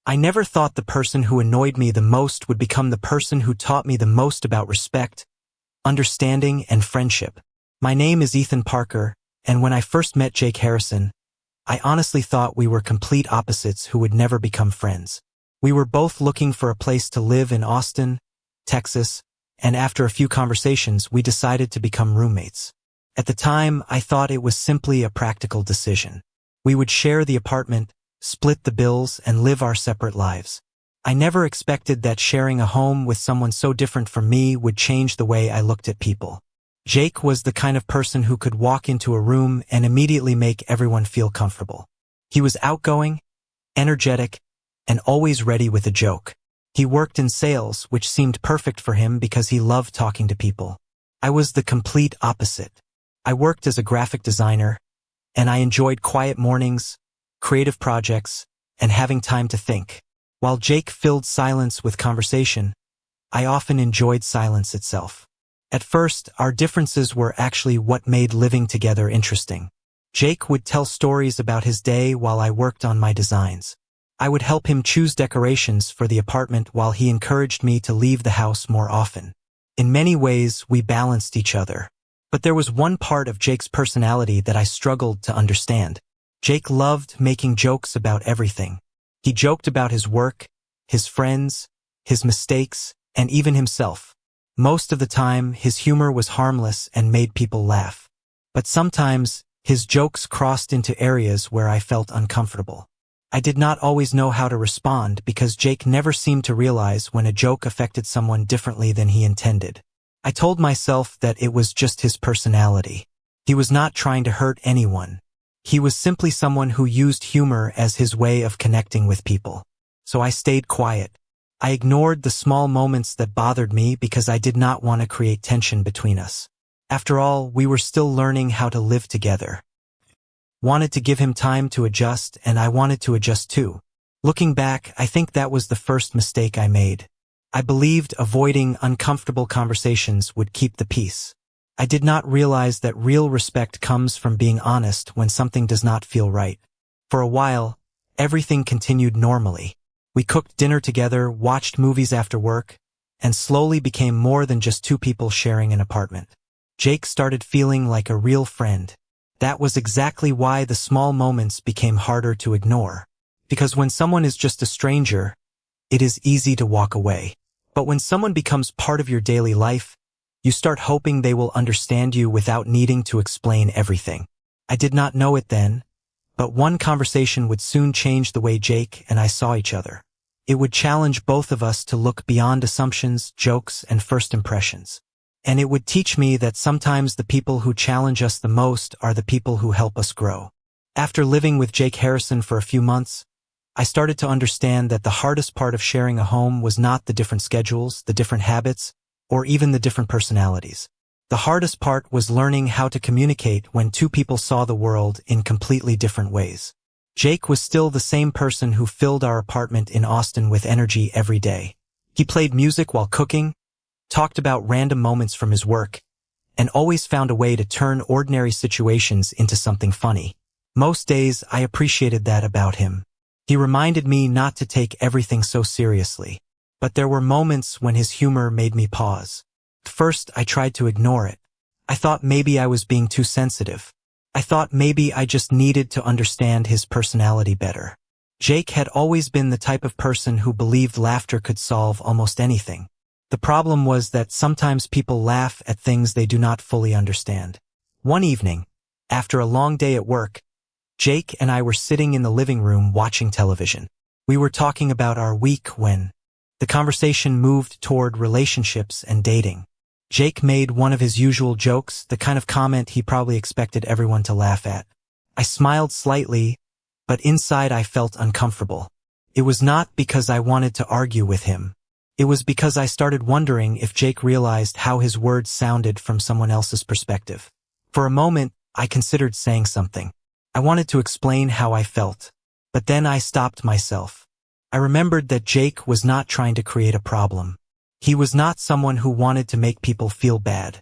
I never thought the person who annoyed me the most would become the person who taught me the most about respect, understanding, and friendship. My name is Ethan Parker, and when I first met Jake Harrison, I honestly thought we were complete opposites who would never become friends. We were both looking for a place to live in Austin, Texas, and after a few conversations, we decided to become roommates. At the time, I thought it was simply a practical decision. We would share the apartment, split the bills, and live our separate lives. I never expected that sharing a home with someone so different from me would change the way I looked at people. Jake was the kind of person who could walk into a room and immediately make everyone feel comfortable. He was outgoing, energetic, and always ready with a joke. He worked in sales, which seemed perfect for him because he loved talking to people. I was the complete opposite. I worked as a graphic designer, and I enjoyed quiet mornings, creative projects, and having time to think. While Jake filled silence with conversation, I often enjoyed silence itself. At first, our differences were actually what made living together interesting. Jake would tell stories about his day while I worked on my designs. I would help him choose decorations for the apartment while he encouraged me to leave the house more often. In many ways, we balanced each other. But there was one part of Jake's personality that I struggled to understand. Jake loved making jokes about everything. He joked about his work, his friends, his mistakes, and even himself. Most of the time, his humor was harmless and made people laugh. But sometimes, his jokes crossed into areas where I felt uncomfortable. I did not always know how to respond because Jake never seemed to realize when a joke affected someone differently than he intended. I told myself that it was just his personality. He was not trying to hurt anyone. He was simply someone who used humor as his way of connecting with people. So I stayed quiet. I ignored the small moments that bothered me because I did not want to create tension between us. After all, we were still learning how to live together. Wanted to give him time to adjust, and I wanted to adjust too. Looking back, I think that was the first mistake I made. I believed avoiding uncomfortable conversations would keep the peace. I did not realize that real respect comes from being honest when something does not feel right. For a while, everything continued normally. We cooked dinner together, watched movies after work, and slowly became more than just two people sharing an apartment. Jake started feeling like a real friend. That was exactly why the small moments became harder to ignore. Because when someone is just a stranger, it is easy to walk away. But when someone becomes part of your daily life, you start hoping they will understand you without needing to explain everything. I did not know it then, but one conversation would soon change the way Jake and I saw each other. It would challenge both of us to look beyond assumptions, jokes, and first impressions. And it would teach me that sometimes the people who challenge us the most are the people who help us grow. After living with Jake Harrison for a few months, I started to understand that the hardest part of sharing a home was not the different schedules, the different habits, or even the different personalities. The hardest part was learning how to communicate when two people saw the world in completely different ways. Jake was still the same person who filled our apartment in Austin with energy every day. He played music while cooking, talked about random moments from his work, and always found a way to turn ordinary situations into something funny. Most days, I appreciated that about him. He reminded me not to take everything so seriously. But there were moments when his humor made me pause. At first, I tried to ignore it. I thought maybe I was being too sensitive. I thought maybe I just needed to understand his personality better. Jake had always been the type of person who believed laughter could solve almost anything. The problem was that sometimes people laugh at things they do not fully understand. One evening, after a long day at work, Jake and I were sitting in the living room watching television. We were talking about our week when the conversation moved toward relationships and dating. Jake made one of his usual jokes, the kind of comment he probably expected everyone to laugh at. I smiled slightly, but inside I felt uncomfortable. It was not because I wanted to argue with him. It was because I started wondering if Jake realized how his words sounded from someone else's perspective. For a moment, I considered saying something. I wanted to explain how I felt, but then I stopped myself. I remembered that Jake was not trying to create a problem. He was not someone who wanted to make people feel bad.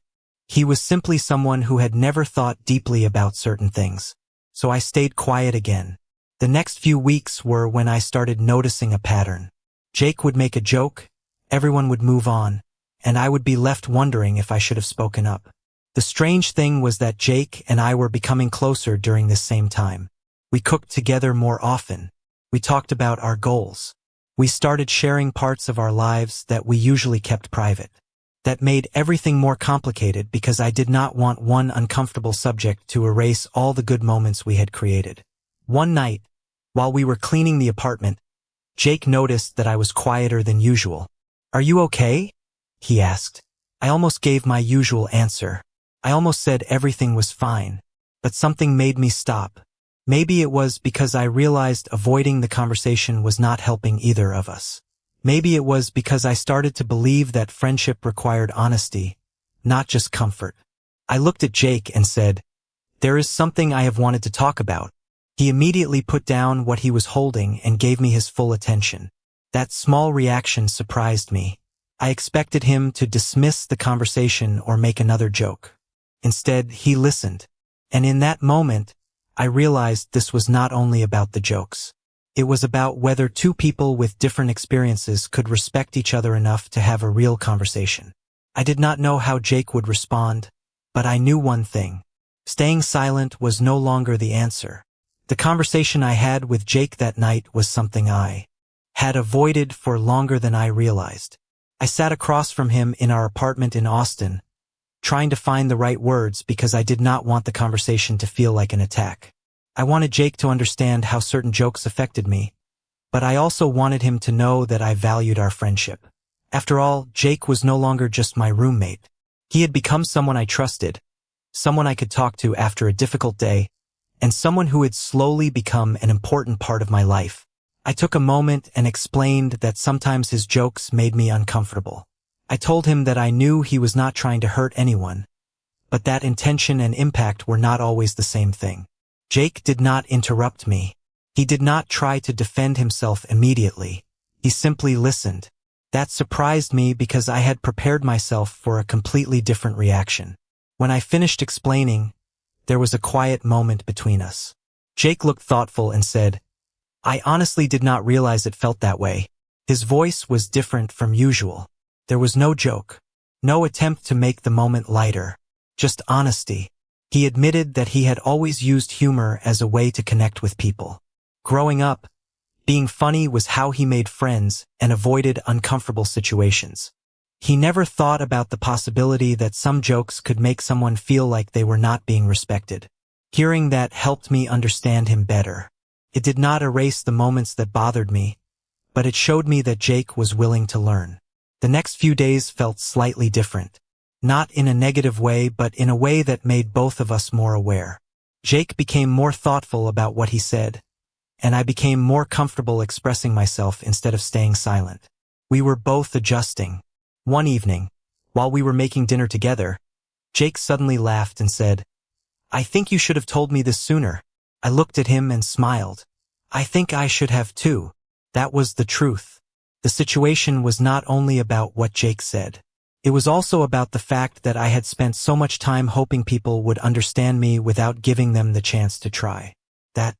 He was simply someone who had never thought deeply about certain things. So I stayed quiet again. The next few weeks were when I started noticing a pattern. Jake would make a joke, everyone would move on, and I would be left wondering if I should have spoken up. The strange thing was that Jake and I were becoming closer during this same time. We cooked together more often. We talked about our goals. We started sharing parts of our lives that we usually kept private. That made everything more complicated because I did not want one uncomfortable subject to erase all the good moments we had created. One night, while we were cleaning the apartment, Jake noticed that I was quieter than usual. "Are you okay?" he asked. I almost gave my usual answer. I almost said everything was fine, but something made me stop. Maybe it was because I realized avoiding the conversation was not helping either of us. Maybe it was because I started to believe that friendship required honesty, not just comfort. I looked at Jake and said, "There is something I have wanted to talk about." He immediately put down what he was holding and gave me his full attention. That small reaction surprised me. I expected him to dismiss the conversation or make another joke. Instead, he listened. And in that moment, I realized this was not only about the jokes. It was about whether two people with different experiences could respect each other enough to have a real conversation. I did not know how Jake would respond, but I knew one thing. Staying silent was no longer the answer. The conversation I had with Jake that night was something I had avoided for longer than I realized. I sat across from him in our apartment in Austin, trying to find the right words because I did not want the conversation to feel like an attack. I wanted Jake to understand how certain jokes affected me, but I also wanted him to know that I valued our friendship. After all, Jake was no longer just my roommate. He had become someone I trusted, someone I could talk to after a difficult day, and someone who had slowly become an important part of my life. I took a moment and explained that sometimes his jokes made me uncomfortable. I told him that I knew he was not trying to hurt anyone, but that intention and impact were not always the same thing. Jake did not interrupt me. He did not try to defend himself immediately. He simply listened. That surprised me because I had prepared myself for a completely different reaction. When I finished explaining, there was a quiet moment between us. Jake looked thoughtful and said, "I honestly did not realize it felt that way." His voice was different from usual. There was no joke, no attempt to make the moment lighter, just honesty. He admitted that he had always used humor as a way to connect with people. Growing up, being funny was how he made friends and avoided uncomfortable situations. He never thought about the possibility that some jokes could make someone feel like they were not being respected. Hearing that helped me understand him better. It did not erase the moments that bothered me, but it showed me that Jake was willing to learn. The next few days felt slightly different. Not in a negative way, but in a way that made both of us more aware. Jake became more thoughtful about what he said, and I became more comfortable expressing myself instead of staying silent. We were both adjusting. One evening, while we were making dinner together, Jake suddenly laughed and said, "I think you should have told me this sooner." I looked at him and smiled. I think I should have too. That was the truth. The situation was not only about what Jake said. It was also about the fact that I had spent so much time hoping people would understand me without giving them the chance to try. That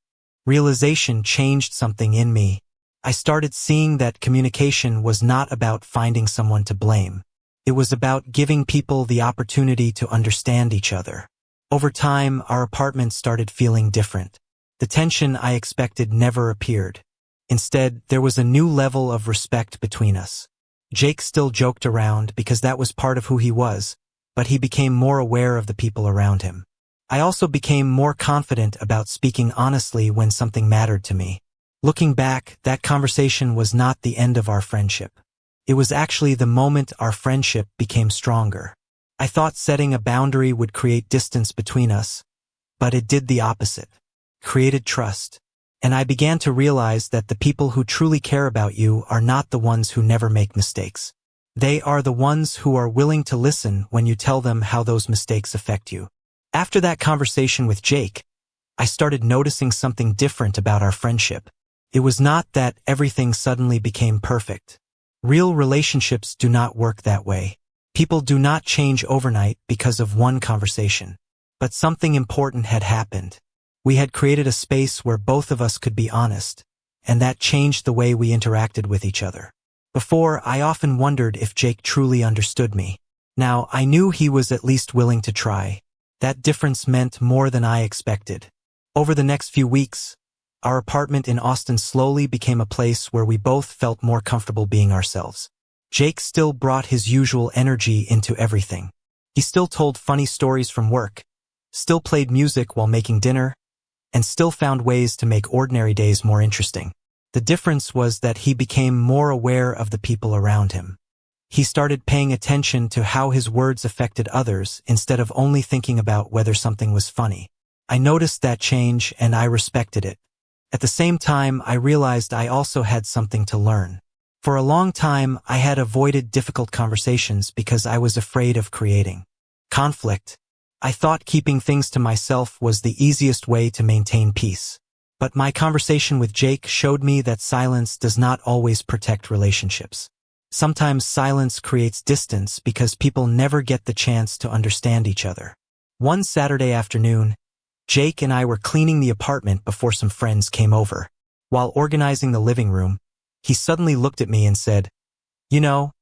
realization changed something in me. I started seeing that communication was not about finding someone to blame. It was about giving people the opportunity to understand each other. Over time, our apartment started feeling different. The tension I expected never appeared. Instead, there was a new level of respect between us. Jake still joked around because that was part of who he was, but he became more aware of the people around him. I also became more confident about speaking honestly when something mattered to me. Looking back, that conversation was not the end of our friendship. It was actually the moment our friendship became stronger. I thought setting a boundary would create distance between us, but it did the opposite. Created trust. And I began to realize that the people who truly care about you are not the ones who never make mistakes. They are the ones who are willing to listen when you tell them how those mistakes affect you. After that conversation with Jake, I started noticing something different about our friendship. It was not that everything suddenly became perfect. Real relationships do not work that way. People do not change overnight because of one conversation. But something important had happened. We had created a space where both of us could be honest, and that changed the way we interacted with each other. Before, I often wondered if Jake truly understood me. Now, I knew he was at least willing to try. That difference meant more than I expected. Over the next few weeks, our apartment in Austin slowly became a place where we both felt more comfortable being ourselves. Jake still brought his usual energy into everything. He still told funny stories from work, still played music while making dinner, and still found ways to make ordinary days more interesting. The difference was that he became more aware of the people around him. He started paying attention to how his words affected others instead of only thinking about whether something was funny. I noticed that change and I respected it. At the same time, I realized I also had something to learn. For a long time, I had avoided difficult conversations because I was afraid of creating conflict. I thought keeping things to myself was the easiest way to maintain peace. But my conversation with Jake showed me that silence does not always protect relationships. Sometimes silence creates distance because people never get the chance to understand each other. One Saturday afternoon, Jake and I were cleaning the apartment before some friends came over. While organizing the living room, he suddenly looked at me and said, "You know,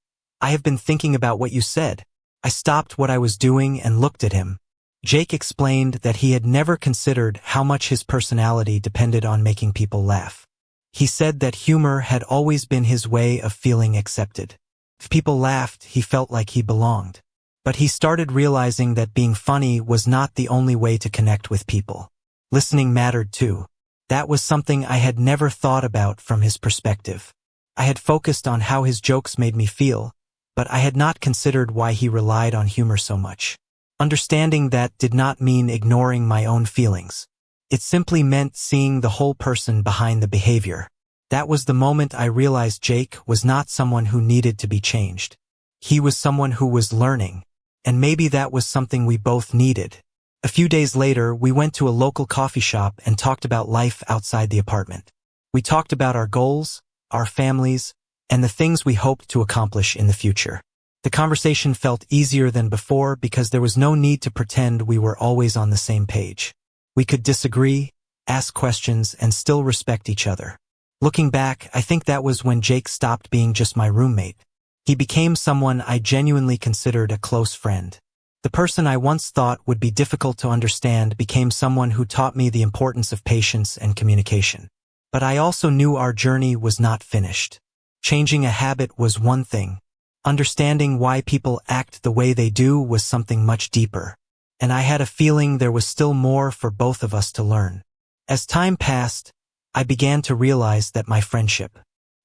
I have been thinking about what you said." I stopped what I was doing and looked at him. Jake explained that he had never considered how much his personality depended on making people laugh. He said that humor had always been his way of feeling accepted. If people laughed, he felt like he belonged. But he started realizing that being funny was not the only way to connect with people. Listening mattered too. That was something I had never thought about from his perspective. I had focused on how his jokes made me feel, but I had not considered why he relied on humor so much. Understanding that did not mean ignoring my own feelings. It simply meant seeing the whole person behind the behavior. That was the moment I realized Jake was not someone who needed to be changed. He was someone who was learning, and maybe that was something we both needed. A few days later, we went to a local coffee shop and talked about life outside the apartment. We talked about our goals, our families, and the things we hoped to accomplish in the future. The conversation felt easier than before because there was no need to pretend we were always on the same page. We could disagree, ask questions, and still respect each other. Looking back, I think that was when Jake stopped being just my roommate. He became someone I genuinely considered a close friend. The person I once thought would be difficult to understand became someone who taught me the importance of patience and communication. But I also knew our journey was not finished. Changing a habit was one thing. Understanding why people act the way they do was something much deeper. And I had a feeling there was still more for both of us to learn. As time passed, I began to realize that my friendship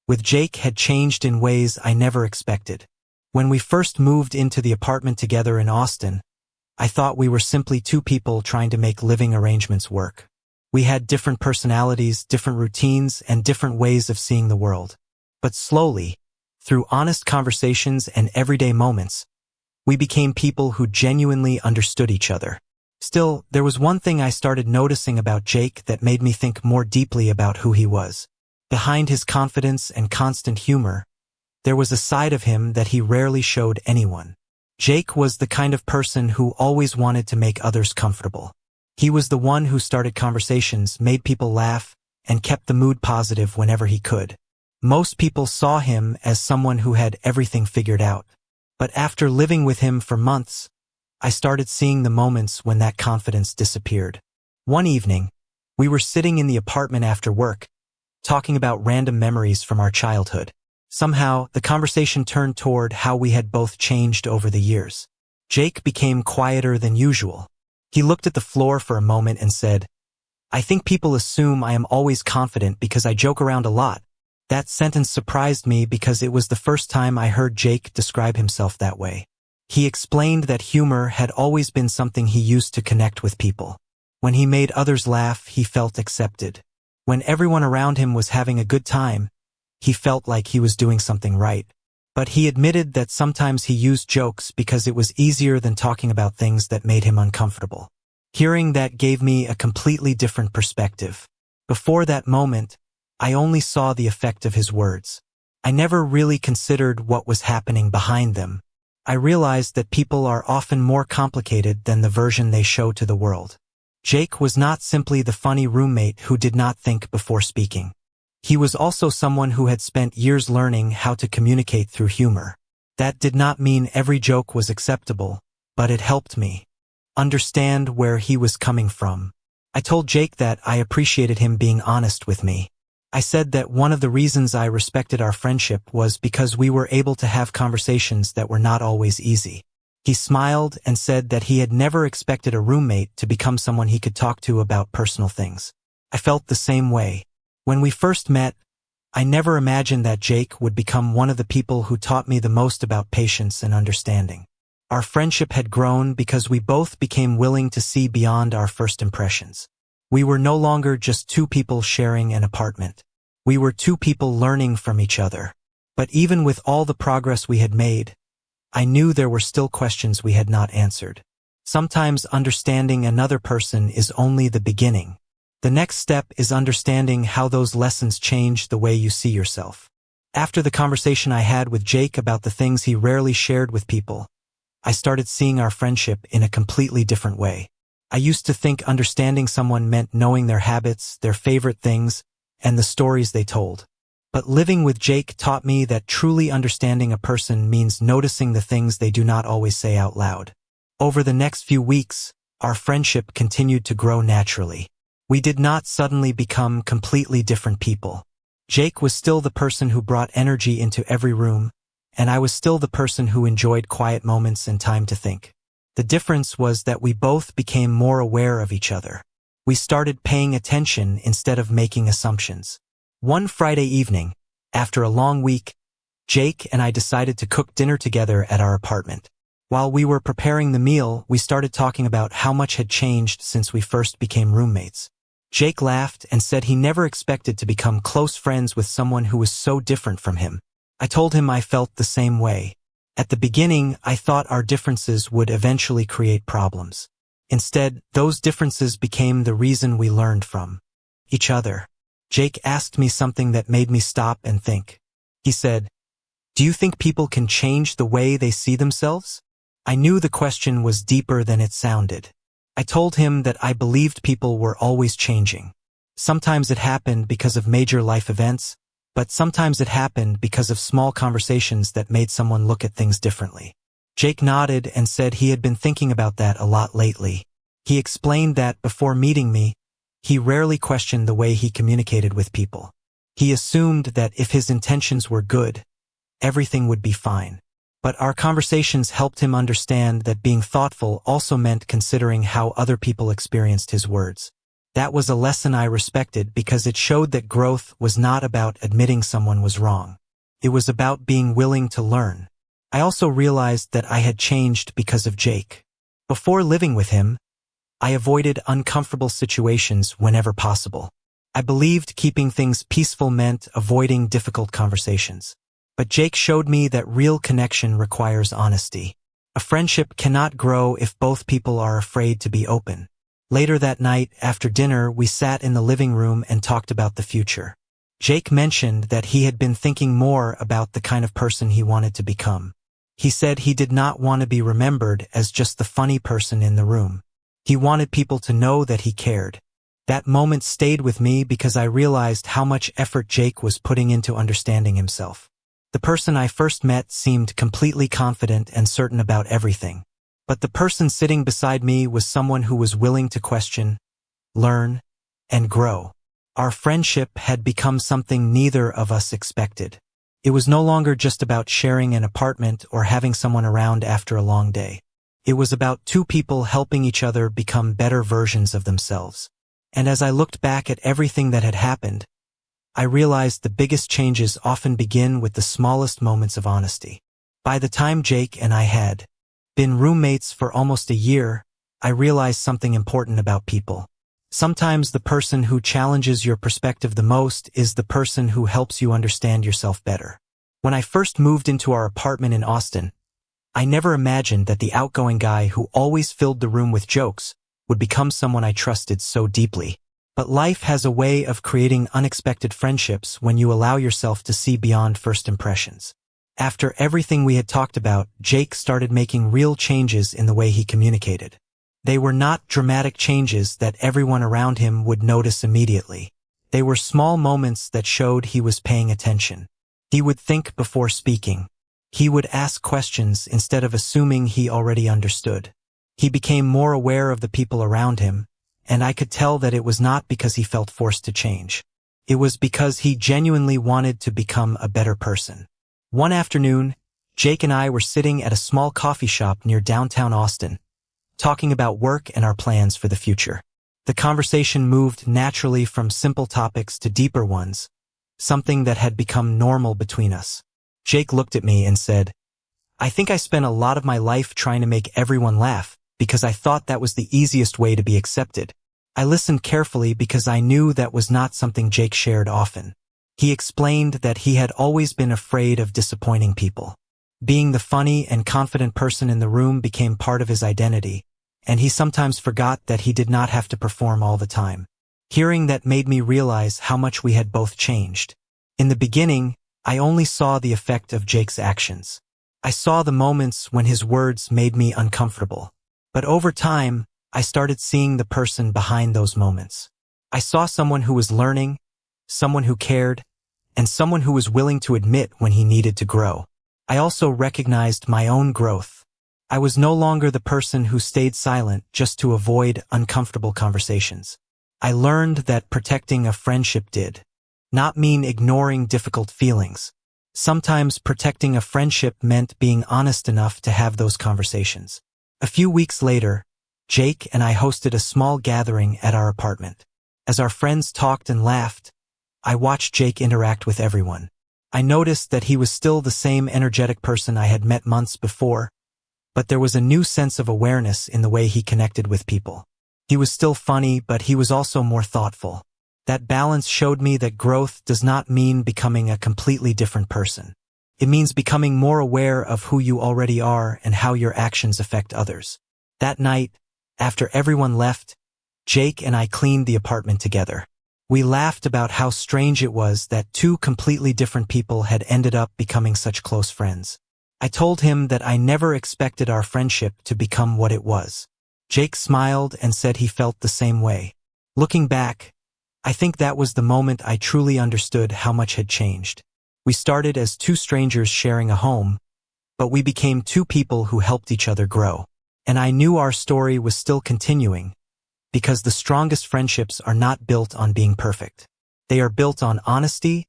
with Jake had changed in ways I never expected. When we first moved into the apartment together in Austin, I thought we were simply two people trying to make living arrangements work. We had different personalities, different routines, and different ways of seeing the world. But slowly, through honest conversations and everyday moments, we became people who genuinely understood each other. Still, there was one thing I started noticing about Jake that made me think more deeply about who he was. Behind his confidence and constant humor, there was a side of him that he rarely showed anyone. Jake was the kind of person who always wanted to make others comfortable. He was the one who started conversations, made people laugh, and kept the mood positive whenever he could. Most people saw him as someone who had everything figured out. But after living with him for months, I started seeing the moments when that confidence disappeared. One evening, we were sitting in the apartment after work, talking about random memories from our childhood. Somehow, the conversation turned toward how we had both changed over the years. Jake became quieter than usual. He looked at the floor for a moment and said, "I think people assume I am always confident because I joke around a lot." That sentence surprised me because it was the first time I heard Jake describe himself that way. He explained that humor had always been something he used to connect with people. When he made others laugh, he felt accepted. When everyone around him was having a good time, he felt like he was doing something right. But he admitted that sometimes he used jokes because it was easier than talking about things that made him uncomfortable. Hearing that gave me a completely different perspective. Before that moment, I only saw the effect of his words. I never really considered what was happening behind them. I realized that people are often more complicated than the version they show to the world. Jake was not simply the funny roommate who did not think before speaking. He was also someone who had spent years learning how to communicate through humor. That did not mean every joke was acceptable, but it helped me understand where he was coming from. I told Jake that I appreciated him being honest with me. I said that one of the reasons I respected our friendship was because we were able to have conversations that were not always easy. He smiled and said that he had never expected a roommate to become someone he could talk to about personal things. I felt the same way. When we first met, I never imagined that Jake would become one of the people who taught me the most about patience and understanding. Our friendship had grown because we both became willing to see beyond our first impressions. We were no longer just two people sharing an apartment. We were two people learning from each other. But even with all the progress we had made, I knew there were still questions we had not answered. Sometimes understanding another person is only the beginning. The next step is understanding how those lessons change the way you see yourself. After the conversation I had with Jake about the things he rarely shared with people, I started seeing our friendship in a completely different way. I used to think understanding someone meant knowing their habits, their favorite things, and the stories they told. But living with Jake taught me that truly understanding a person means noticing the things they do not always say out loud. Over the next few weeks, our friendship continued to grow naturally. We did not suddenly become completely different people. Jake was still the person who brought energy into every room, and I was still the person who enjoyed quiet moments and time to think. The difference was that we both became more aware of each other. We started paying attention instead of making assumptions. One Friday evening, after a long week, Jake and I decided to cook dinner together at our apartment. While we were preparing the meal, we started talking about how much had changed since we first became roommates. Jake laughed and said he never expected to become close friends with someone who was so different from him. I told him I felt the same way. At the beginning, I thought our differences would eventually create problems. Instead, those differences became the reason we learned from each other. Jake asked me something that made me stop and think. He said, "Do you think people can change the way they see themselves?" I knew the question was deeper than it sounded. I told him that I believed people were always changing. Sometimes it happened because of major life events, but sometimes it happened because of small conversations that made someone look at things differently. Jake nodded and said he had been thinking about that a lot lately. He explained that before meeting me, he rarely questioned the way he communicated with people. He assumed that if his intentions were good, everything would be fine. But our conversations helped him understand that being thoughtful also meant considering how other people experienced his words. That was a lesson I respected because it showed that growth was not about admitting someone was wrong. It was about being willing to learn. I also realized that I had changed because of Jake. Before living with him, I avoided uncomfortable situations whenever possible. I believed keeping things peaceful meant avoiding difficult conversations. But Jake showed me that real connection requires honesty. A friendship cannot grow if both people are afraid to be open. Later that night, after dinner, we sat in the living room and talked about the future. Jake mentioned that he had been thinking more about the kind of person he wanted to become. He said he did not want to be remembered as just the funny person in the room. He wanted people to know that he cared. That moment stayed with me because I realized how much effort Jake was putting into understanding himself. The person I first met seemed completely confident and certain about everything. But the person sitting beside me was someone who was willing to question, learn, and grow. Our friendship had become something neither of us expected. It was no longer just about sharing an apartment or having someone around after a long day. It was about two people helping each other become better versions of themselves. And as I looked back at everything that had happened, I realized the biggest changes often begin with the smallest moments of honesty. By the time Jake and I had been roommates for almost a year, I realized something important about people. Sometimes the person who challenges your perspective the most is the person who helps you understand yourself better. When I first moved into our apartment in Austin, I never imagined that the outgoing guy who always filled the room with jokes would become someone I trusted so deeply. But life has a way of creating unexpected friendships when you allow yourself to see beyond first impressions. After everything we had talked about, Jake started making real changes in the way he communicated. They were not dramatic changes that everyone around him would notice immediately. They were small moments that showed he was paying attention. He would think before speaking. He would ask questions instead of assuming he already understood. He became more aware of the people around him, and I could tell that it was not because he felt forced to change. It was because he genuinely wanted to become a better person. One afternoon, Jake and I were sitting at a small coffee shop near downtown Austin, talking about work and our plans for the future. The conversation moved naturally from simple topics to deeper ones, something that had become normal between us. Jake looked at me and said, "I think I spent a lot of my life trying to make everyone laugh because I thought that was the easiest way to be accepted." I listened carefully because I knew that was not something Jake shared often. He explained that he had always been afraid of disappointing people. Being the funny and confident person in the room became part of his identity, and he sometimes forgot that he did not have to perform all the time. Hearing that made me realize how much we had both changed. In the beginning, I only saw the effect of Jake's actions. I saw the moments when his words made me uncomfortable. But over time, I started seeing the person behind those moments. I saw someone who was learning, someone who cared, and someone who was willing to admit when he needed to grow. I also recognized my own growth. I was no longer the person who stayed silent just to avoid uncomfortable conversations. I learned that protecting a friendship did not mean ignoring difficult feelings. Sometimes protecting a friendship meant being honest enough to have those conversations. A few weeks later, Jake and I hosted a small gathering at our apartment. As our friends talked and laughed, I watched Jake interact with everyone. I noticed that he was still the same energetic person I had met months before, but there was a new sense of awareness in the way he connected with people. He was still funny, but he was also more thoughtful. That balance showed me that growth does not mean becoming a completely different person. It means becoming more aware of who you already are and how your actions affect others. That night, after everyone left, Jake and I cleaned the apartment together. We laughed about how strange it was that two completely different people had ended up becoming such close friends. I told him that I never expected our friendship to become what it was. Jake smiled and said he felt the same way. Looking back, I think that was the moment I truly understood how much had changed. We started as two strangers sharing a home, but we became two people who helped each other grow. And I knew our story was still continuing, because the strongest friendships are not built on being perfect. They are built on honesty,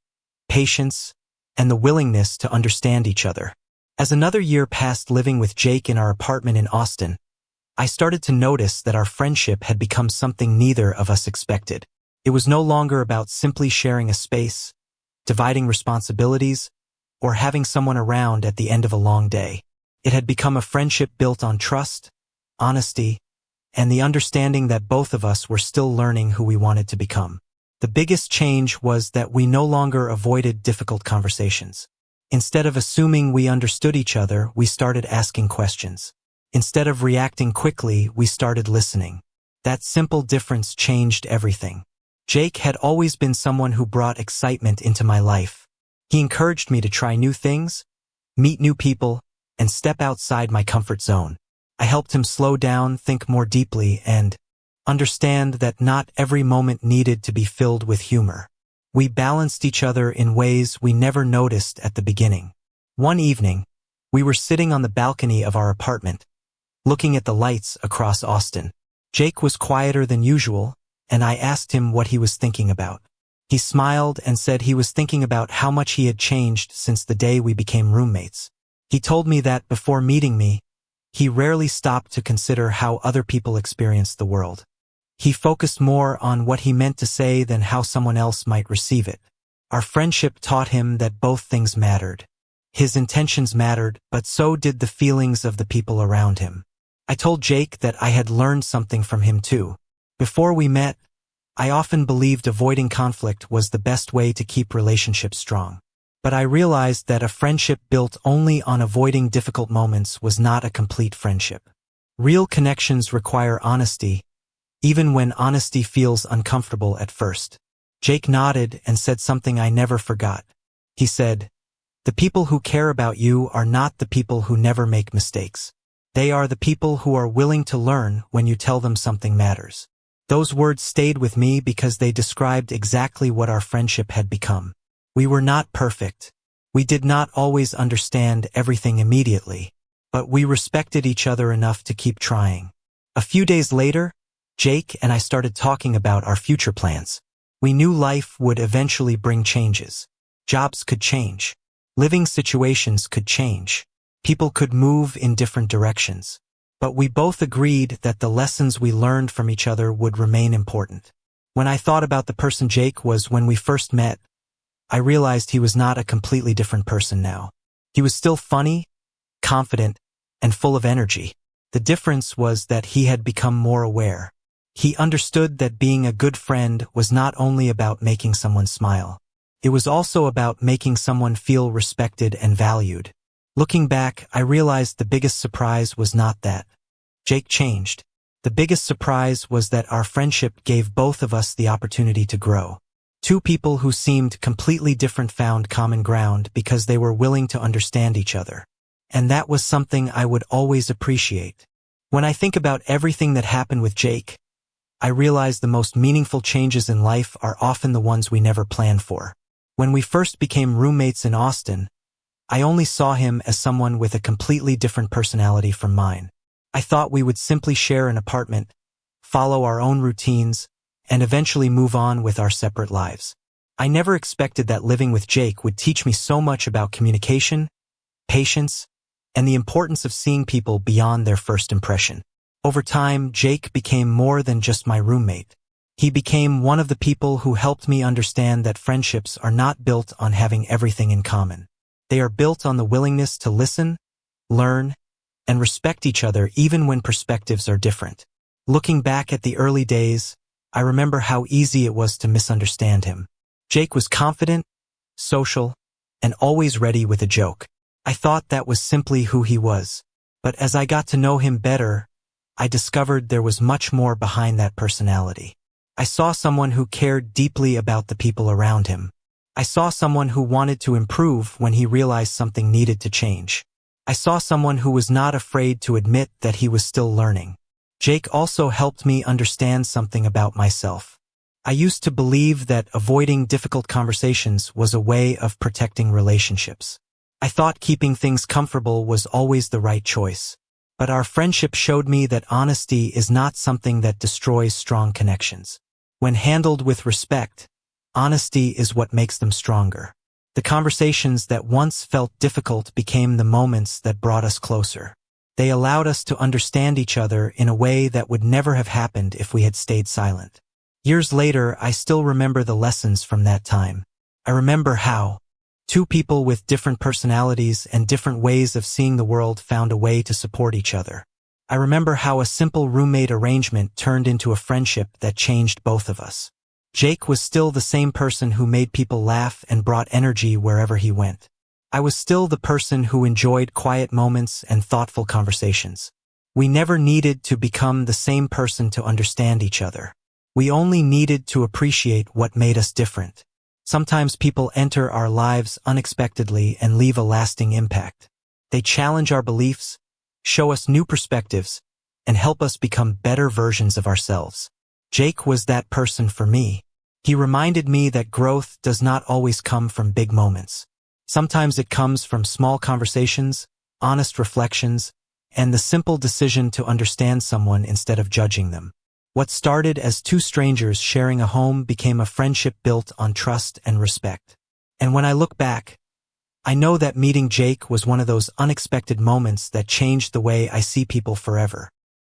patience, and the willingness to understand each other. As another year passed living with Jake in our apartment in Austin, I started to notice that our friendship had become something neither of us expected. It was no longer about simply sharing a space, dividing responsibilities, or having someone around at the end of a long day. It had become a friendship built on trust, honesty, and the understanding that both of us were still learning who we wanted to become. The biggest change was that we no longer avoided difficult conversations. Instead of assuming we understood each other, we started asking questions. Instead of reacting quickly, we started listening. That simple difference changed everything. Jake had always been someone who brought excitement into my life. He encouraged me to try new things, meet new people, and step outside my comfort zone. I helped him slow down, think more deeply, and understand that not every moment needed to be filled with humor. We balanced each other in ways we never noticed at the beginning. One evening, we were sitting on the balcony of our apartment, looking at the lights across Austin. Jake was quieter than usual, and I asked him what he was thinking about. He smiled and said he was thinking about how much he had changed since the day we became roommates. He told me that before meeting me, he rarely stopped to consider how other people experienced the world. He focused more on what he meant to say than how someone else might receive it. Our friendship taught him that both things mattered. His intentions mattered, but so did the feelings of the people around him. I told Jake that I had learned something from him too. Before we met, I often believed avoiding conflict was the best way to keep relationships strong. But I realized that a friendship built only on avoiding difficult moments was not a complete friendship. Real connections require honesty, even when honesty feels uncomfortable at first. Jake nodded and said something I never forgot. He said, "The people who care about you are not the people who never make mistakes." They are the people who are willing to learn when you tell them something matters. Those words stayed with me because they described exactly what our friendship had become. We were not perfect. We did not always understand everything immediately, but we respected each other enough to keep trying. A few days later, Jake and I started talking about our future plans. We knew life would eventually bring changes. Jobs could change. Living situations could change. People could move in different directions. But we both agreed that the lessons we learned from each other would remain important. When I thought about the person Jake was when we first met, I realized he was not a completely different person now. He was still funny, confident, and full of energy. The difference was that he had become more aware. He understood that being a good friend was not only about making someone smile. It was also about making someone feel respected and valued. Looking back, I realized the biggest surprise was not that Jake changed. The biggest surprise was that our friendship gave both of us the opportunity to grow. Two people who seemed completely different found common ground because they were willing to understand each other. And that was something I would always appreciate. When I think about everything that happened with Jake, I realize the most meaningful changes in life are often the ones we never planned for. When we first became roommates in Austin, I only saw him as someone with a completely different personality from mine. I thought we would simply share an apartment, follow our own routines, and eventually move on with our separate lives. I never expected that living with Jake would teach me so much about communication, patience, and the importance of seeing people beyond their first impression. Over time, Jake became more than just my roommate. He became one of the people who helped me understand that friendships are not built on having everything in common. They are built on the willingness to listen, learn, and respect each other even when perspectives are different. Looking back at the early days, I remember how easy it was to misunderstand him. Jake was confident, social, and always ready with a joke. I thought that was simply who he was. But as I got to know him better, I discovered there was much more behind that personality. I saw someone who cared deeply about the people around him. I saw someone who wanted to improve when he realized something needed to change. I saw someone who was not afraid to admit that he was still learning. Jake also helped me understand something about myself. I used to believe that avoiding difficult conversations was a way of protecting relationships. I thought keeping things comfortable was always the right choice. But our friendship showed me that honesty is not something that destroys strong connections. When handled with respect, honesty is what makes them stronger. The conversations that once felt difficult became the moments that brought us closer. They allowed us to understand each other in a way that would never have happened if we had stayed silent. Years later, I still remember the lessons from that time. I remember how two people with different personalities and different ways of seeing the world found a way to support each other. I remember how a simple roommate arrangement turned into a friendship that changed both of us. Jake was still the same person who made people laugh and brought energy wherever he went. I was still the person who enjoyed quiet moments and thoughtful conversations. We never needed to become the same person to understand each other. We only needed to appreciate what made us different. Sometimes people enter our lives unexpectedly and leave a lasting impact. They challenge our beliefs, show us new perspectives, and help us become better versions of ourselves. Jake was that person for me. He reminded me that growth does not always come from big moments. Sometimes it comes from small conversations, honest reflections, and the simple decision to understand someone instead of judging them. What started as two strangers sharing a home became a friendship built on trust and respect. And when I look back, I know that meeting Jake was one of those unexpected moments that changed the way I see people forever.